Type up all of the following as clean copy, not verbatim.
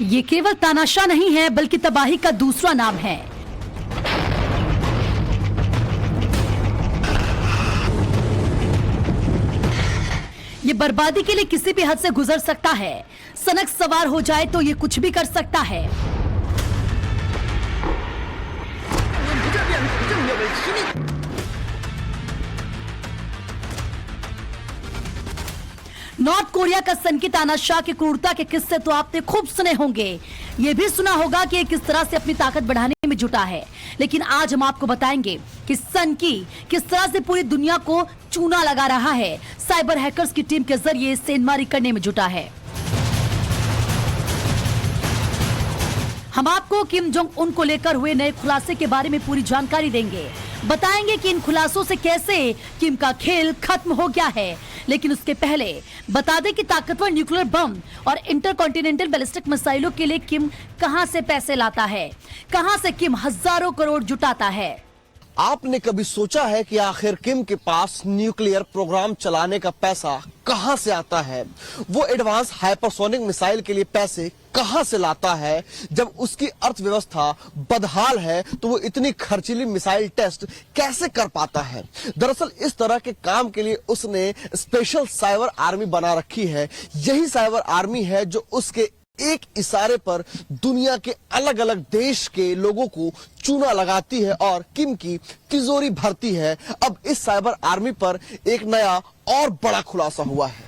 ये केवल तानाशाह नहीं है बल्कि तबाही का दूसरा नाम है। ये बर्बादी के लिए किसी भी हद से गुजर सकता है। सनक सवार हो जाए तो ये कुछ भी कर सकता है। नॉर्थ कोरिया का सनकी तानाशाह की क्रूरता के किस्से तो आपने खूब सुने होंगे। ये भी सुना होगा कि ये किस तरह से अपनी ताकत बढ़ाने में जुटा है। लेकिन आज हम आपको बताएंगे कि सनकी किस तरह से पूरी दुनिया को चूना लगा रहा है। साइबर हैकर्स की टीम के जरिए सेंधमारी करने में जुटा है। हम आपको किम जोंग उन को लेकर हुए नए खुलासे के बारे में पूरी जानकारी देंगे। बताएंगे कि इन खुलासों से कैसे किम का खेल खत्म हो गया है। लेकिन उसके पहले बता दें कि ताकतवर न्यूक्लियर बम और इंटरकॉन्टिनेंटल बैलिस्टिक मिसाइलों के लिए किम कहां से पैसे लाता है, कहां से किम हजारों करोड़ जुटाता है। आपने कभी सोचा है कि आखिर किम के पास न्यूक्लियर प्रोग्राम चलाने का पैसा कहां से आता है? वो एडवांस हाइपरसोनिक मिसाइल के लिए पैसे कहां से लाता है? जब उसकी अर्थव्यवस्था बदहाल है तो वो इतनी खर्चीली मिसाइल टेस्ट कैसे कर पाता है? दरअसल इस तरह के काम के लिए उसने स्पेशल साइबर आर्मी बना रखी है। यही साइबर आर्मी है जो उसके एक इशारे पर दुनिया के अलग अलग देश के लोगों को चूना लगाती है और किम की तिजोरी भरती है। अब इस साइबर आर्मी पर एक नया और बड़ा खुलासा हुआ है।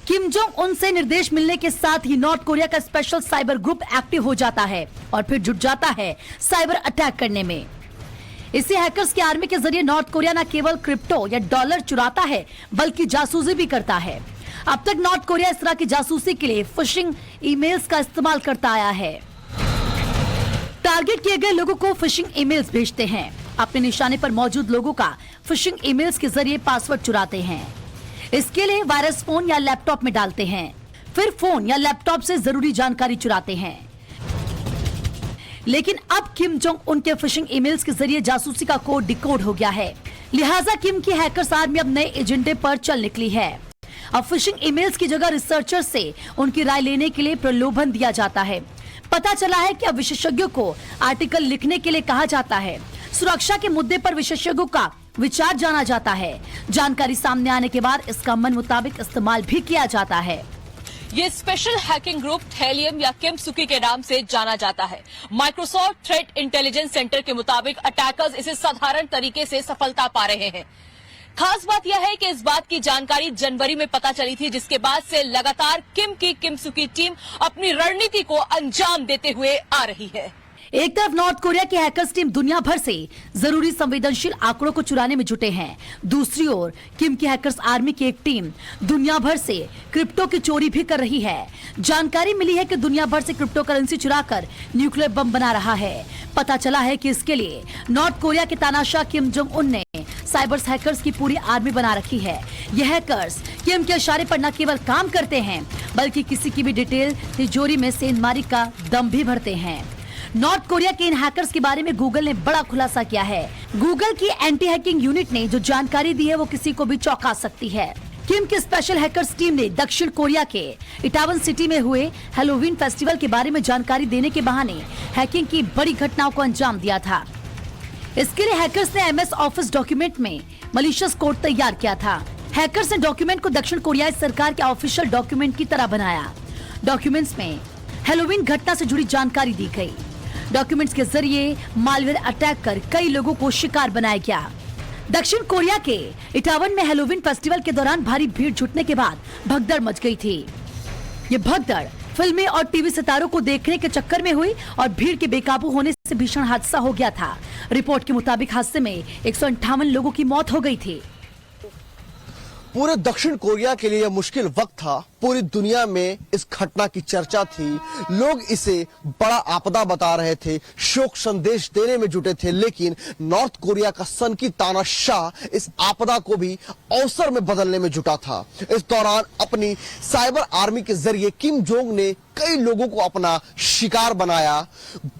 किम जोंग उन से निर्देश मिलने के साथ ही नॉर्थ कोरिया का स्पेशल साइबर ग्रुप एक्टिव हो जाता है और फिर जुट जाता है साइबर अटैक करने में। इसी हैकर्स की आर्मी के जरिए नॉर्थ कोरिया न केवल क्रिप्टो या डॉलर चुराता है बल्कि जासूसी भी करता है। अब तक नॉर्थ कोरिया इस तरह की जासूसी के लिए फिशिंग ईमेल्स का इस्तेमाल करता आया है। टारगेट किए गए लोगों को फिशिंग ईमेल्स भेजते हैं। अपने निशाने पर मौजूद लोगों का फिशिंग ईमेल्स के जरिए पासवर्ड चुराते हैं। इसके लिए वायरस फोन या लैपटॉप में डालते हैं। फिर फोन या लैपटॉप से जरूरी जानकारी चुराते हैं। लेकिन अब किम जोंग उनके फिशिंग ईमेल्स के जरिए जासूसी का कोड डिकोड हो गया है। लिहाजा किम की हैकर्स आर्मी अब नए एजेंडे पर चल निकली है। अब फिशिंग ईमेल्स की जगह रिसर्चर से उनकी राय लेने के लिए प्रलोभन दिया जाता है। पता चला है कि अब विशेषज्ञों को आर्टिकल लिखने के लिए कहा जाता है। सुरक्षा के मुद्दे पर विशेषज्ञों का विचार जाना जाता है। जानकारी सामने आने के बाद इसका मन मुताबिक इस्तेमाल भी किया जाता है। ये स्पेशल हैकिंग ग्रुप थेलियम या किम सुकी के नाम से जाना जाता है। माइक्रोसॉफ्ट थ्रेट इंटेलिजेंस सेंटर के मुताबिक अटैकर्स इसे साधारण तरीके से सफलता पा रहे हैं। खास बात यह है कि इस बात की जानकारी जनवरी में पता चली थी, जिसके बाद से लगातार किम की किमसुकी टीम अपनी रणनीति को अंजाम देते हुए आ रही है। एक तरफ नॉर्थ कोरिया की हैकर्स टीम दुनिया भर से जरूरी संवेदनशील आंकड़ों को चुराने में जुटे हैं। दूसरी ओर किम की हैकर्स आर्मी की एक टीम दुनिया भर से क्रिप्टो की चोरी भी कर रही है। जानकारी मिली है कि दुनिया भर से क्रिप्टो करेंसी चुराकर न्यूक्लियर बम बना रहा है। पता चला है कि इसके लिए नॉर्थ कोरिया के तानाशाह किम जोंग उन ने साइबर हैकर्स की पूरी आर्मी बना रखी है। यह हैकर्स किम के इशारे पर न केवल काम करते हैं बल्कि किसी की भी डिटेल तिजोरी में सेंधमारी का दम भी भरते हैं। नॉर्थ कोरिया के इन हैकर्स के बारे में गूगल ने बड़ा खुलासा किया है। गूगल की एंटी हैकिंग यूनिट ने जो जानकारी दी है वो किसी को भी चौंका सकती है। किम की स्पेशल हैकर्स टीम ने दक्षिण कोरिया के इटावन सिटी में हुए हैलोवीन फेस्टिवल के बारे में जानकारी देने के बहाने हैकिंग की बड़ी घटनाओं को अंजाम दिया था। इसके लिए हैकर्स ने MS ऑफिस डॉक्यूमेंट में मलिशियस कोड तैयार किया था। हैकर्स ने डॉक्यूमेंट को दक्षिण कोरियाई सरकार के ऑफिशियल डॉक्यूमेंट की तरह बनाया। डॉक्यूमेंट्स में हैलोवीन घटना से जुड़ी जानकारी दी गई। डॉक्यूमेंट्स के जरिए मालवेयर अटैक कर कई लोगों को शिकार बनाया गया। दक्षिण कोरिया के इटावन में हैलोवीन फेस्टिवल के दौरान भारी भीड़ जुटने के बाद भगदड़ मच गई थी। ये भगदड़ फिल्में और टीवी सितारों को देखने के चक्कर में हुई और भीड़ के बेकाबू होने से भीषण हादसा हो गया था। रिपोर्ट के मुताबिक हादसे में 158 लोगों की मौत हो गई थी। पूरे दक्षिण कोरिया के लिए यह मुश्किल वक्त था। पूरी दुनिया में इस घटना की चर्चा थी। लोग इसे बड़ा आपदा बता रहे थे, शोक संदेश देने में जुटे थे। लेकिन नॉर्थ कोरिया का सनकी तानाशाह इस आपदा को भी अवसर में बदलने में जुटा था। इस दौरान अपनी साइबर आर्मी के जरिए किम जोंग ने कई लोगों को अपना शिकार बनाया।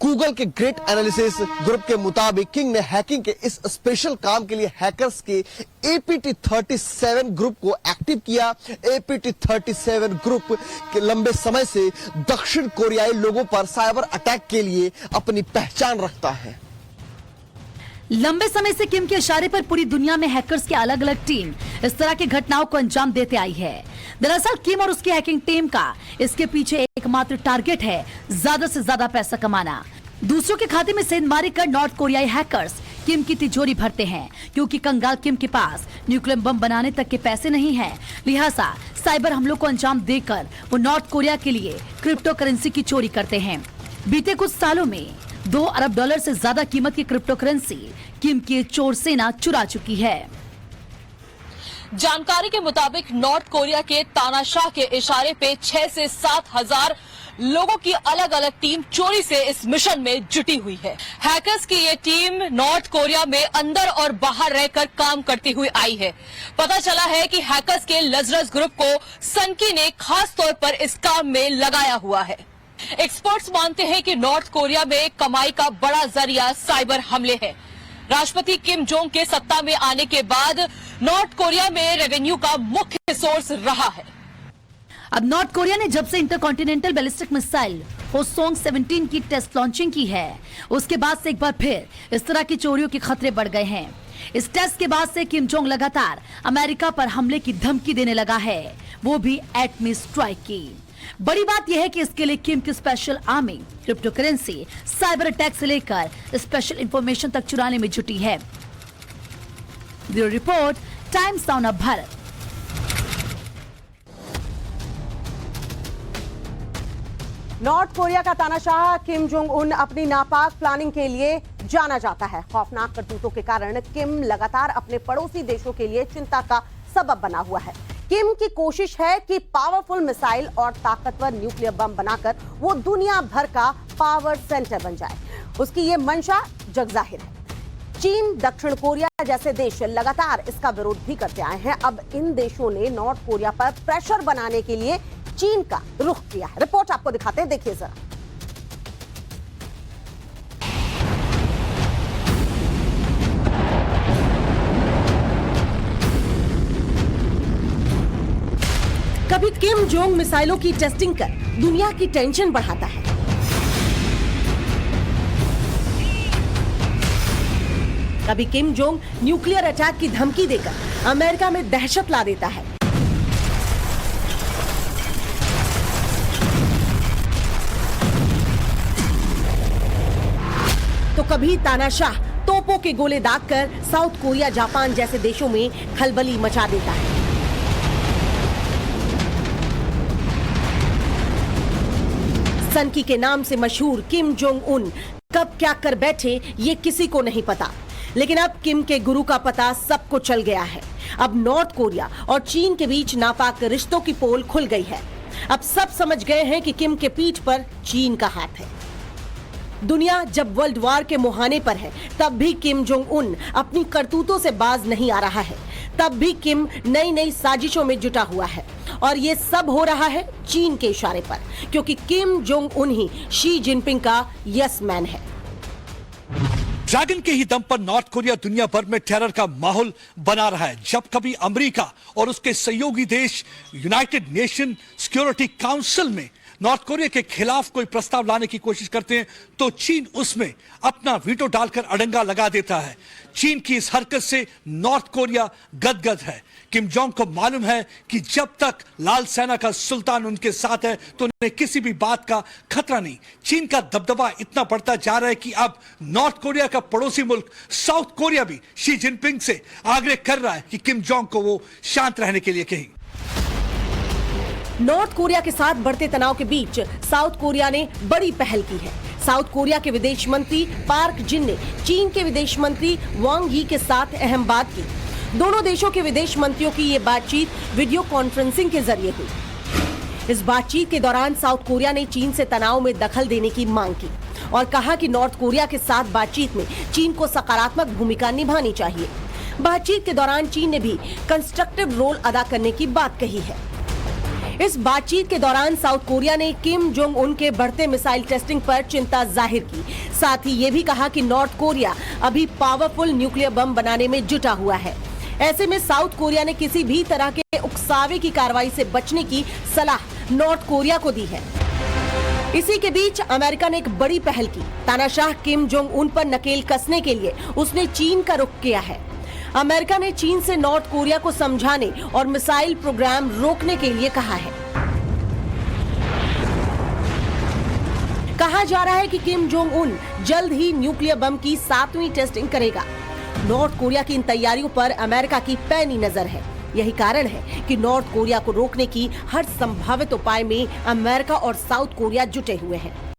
गूगल के ग्रेट एनालिसिस ग्रुप के मुताबिक किंग ने हैकिंग के इस स्पेशल काम के लिए हैकर्स के APT37 ग्रुप को एक्टिव किया। APT37 ग्रुप के लंबे समय से दक्षिण कोरियाई लोगों पर साइबर अटैक के लिए अपनी पहचान रखता है। लंबे समय से किम के इशारे पर पूरी दुनिया में हैकर्स की अलग अलग टीम इस तरह की घटनाओं को अंजाम देते आई है। दरअसल किम और उसकी हैकिंग टीम का इसके पीछे एकमात्र टारगेट है ज्यादा से ज्यादा पैसा कमाना। दूसरों के खाते में सेंधमारी कर नॉर्थ कोरियाई हैकर्स किम की तिजोरी भरते हैं, क्योंकि कंगाल किम के पास न्यूक्लियर बम बनाने तक के पैसे नहीं हैं। लिहाजा साइबर हमलों को अंजाम देकर वो नॉर्थ कोरिया के लिए क्रिप्टो करेंसी की चोरी करते हैं। बीते कुछ सालों में $2 अरब से ज्यादा कीमत की क्रिप्टो करेंसी किम की एक चोर सेना चुरा चुकी है। जानकारी के मुताबिक नॉर्थ कोरिया के तानाशाह के इशारे पे 6 से 7 हजार लोगों की अलग अलग टीम चोरी से इस मिशन में जुटी हुई है। हैकर्स की ये टीम नॉर्थ कोरिया में अंदर और बाहर रहकर काम करती हुई आई है। पता चला है कि हैकर्स के लजरस ग्रुप को सनकी ने खास तौर पर इस काम में लगाया हुआ है। एक्सपर्ट्स मानते हैं कि नॉर्थ कोरिया में कमाई का बड़ा जरिया साइबर हमले हैं। राष्ट्रपति किम जोंग के सत्ता में आने के बाद नॉर्थ कोरिया में रेवेन्यू का मुख्य सोर्स रहा है। अब नॉर्थ कोरिया ने जब से इंटरकॉन्टिनेंटल बैलिस्टिक मिसाइल होसोंग 17 की टेस्ट लॉन्चिंग की है, उसके बाद से एक बार फिर इस तरह की चोरियों के खतरे बढ़ गए हैं। इस टेस्ट के बाद से किम जोंग लगातार अमेरिका पर हमले की धमकी देने लगा है, वो भी एटमी स्ट्राइक की। बड़ी बात यह है कि इसके लिए किम की special army crypto currency cyber attack से लेकर स्पेशल इंफॉर्मेशन तक चुराने में जुटी है। Bureau report, times now of Bharat. North Korea का तानाशाह किम जोंग उन अपनी नापाक प्लानिंग के लिए जाना जाता है। खौफनाक करतूतों के कारण किम लगातार अपने पड़ोसी देशों के लिए चिंता का सबब बना हुआ है। किम की कोशिश है कि पावरफुल मिसाइल और ताकतवर न्यूक्लियर बम बनाकर वो दुनिया भर का पावर सेंटर बन जाए। उसकी ये मंशा जगजाहिर है। चीन, दक्षिण कोरिया जैसे देश लगातार इसका विरोध भी करते आए हैं। अब इन देशों ने नॉर्थ कोरिया पर प्रेशर बनाने के लिए चीन का रुख किया है। रिपोर्ट आपको दिखाते हैं, देखिए जरा। कभी किम जोंग मिसाइलों की टेस्टिंग कर दुनिया की टेंशन बढ़ाता है, कभी किम जोंग न्यूक्लियर अटैक की धमकी देकर अमेरिका में दहशत ला देता है। तो कभी तानाशाह तोपों के गोले दागकर साउथ कोरिया, जापान जैसे देशों में खलबली मचा देता है। सनकी के नाम से मशहूर किम जोंग उन कब क्या कर बैठे ये किसी को नहीं पता, लेकिन अब किम के गुरु का पता सबको चल गया है। अब नॉर्थ कोरिया और चीन के बीच नापाक रिश्तों की पोल खुल गई है। अब सब समझ गए हैं कि किम के पीठ पर चीन का हाथ है। दुनिया जब वर्ल्ड वॉर के मुहाने पर है, तब भी किम जोंग उन अपनी करतूतों से बाज नहीं आ रहा है। तब भी किम नई नई साजिशों में जुटा हुआ है, और ये सब हो रहा है चीन के इशारे पर, क्योंकि किम जोंग उन ही शी जिनपिंग का यस मैन है। ड्रैगन के ही दम पर नॉर्थ कोरिया दुनिया भर में टेरर का माहौल बना रहा है। जब कभी अमेरिका और उसके सहयोगी देश यूनाइटेड नेशन सिक्योरिटी काउंसिल में नॉर्थ कोरिया के खिलाफ कोई प्रस्ताव लाने की कोशिश करते हैं, तो चीन उसमें अपना वीटो डालकर अड़ंगा लगा देता है। चीन की इस हरकत से नॉर्थ कोरिया गदगद है। किम जोंग को मालूम है कि जब तक लाल सेना का सुल्तान उनके साथ है तो उन्हें किसी भी बात का खतरा नहीं। चीन का दबदबा इतना बढ़ता जा रहा है कि अब नॉर्थ कोरिया का पड़ोसी मुल्क साउथ कोरिया भी शी जिनपिंग से आग्रह कर रहा है कि किम जोंग को वो शांत रहने के लिए कहें। नॉर्थ कोरिया के साथ बढ़ते तनाव के बीच साउथ कोरिया ने बड़ी पहल की है। साउथ कोरिया के विदेश मंत्री पार्क जिन ने चीन के विदेश मंत्री वांग यी के साथ अहम बात की। दोनों देशों के विदेश मंत्रियों की ये बातचीत वीडियो कॉन्फ्रेंसिंग के जरिए हुई। इस बातचीत के दौरान साउथ कोरिया ने चीन से तनाव में दखल देने की मांग की और कहा कि नॉर्थ कोरिया के साथ बातचीत में चीन को सकारात्मक भूमिका निभानी चाहिए। बातचीत के दौरान चीन ने भी कंस्ट्रक्टिव रोल अदा करने की बात कही है। इस बातचीत के दौरान साउथ कोरिया ने किम जोंग उन के बढ़ते मिसाइल टेस्टिंग पर चिंता जाहिर की। साथ ही ये भी कहा कि नॉर्थ कोरिया अभी पावरफुल न्यूक्लियर बम बनाने में जुटा हुआ है। ऐसे में साउथ कोरिया ने किसी भी तरह के उकसावे की कार्रवाई से बचने की सलाह नॉर्थ कोरिया को दी है। इसी के बीच अमेरिका ने एक बड़ी पहल की। तानाशाह किम जोंग उन पर नकेल कसने के लिए उसने चीन का रुख किया है। अमेरिका ने चीन से नॉर्थ कोरिया को समझाने और मिसाइल प्रोग्राम रोकने के लिए कहा है। कहा जा रहा है कि किम जोंग उन जल्द ही न्यूक्लियर बम की 7वीं टेस्टिंग करेगा। नॉर्थ कोरिया की इन तैयारियों पर अमेरिका की पैनी नजर है। यही कारण है कि नॉर्थ कोरिया को रोकने की हर संभावित उपाय में अमेरिका और साउथ कोरिया जुटे हुए हैं।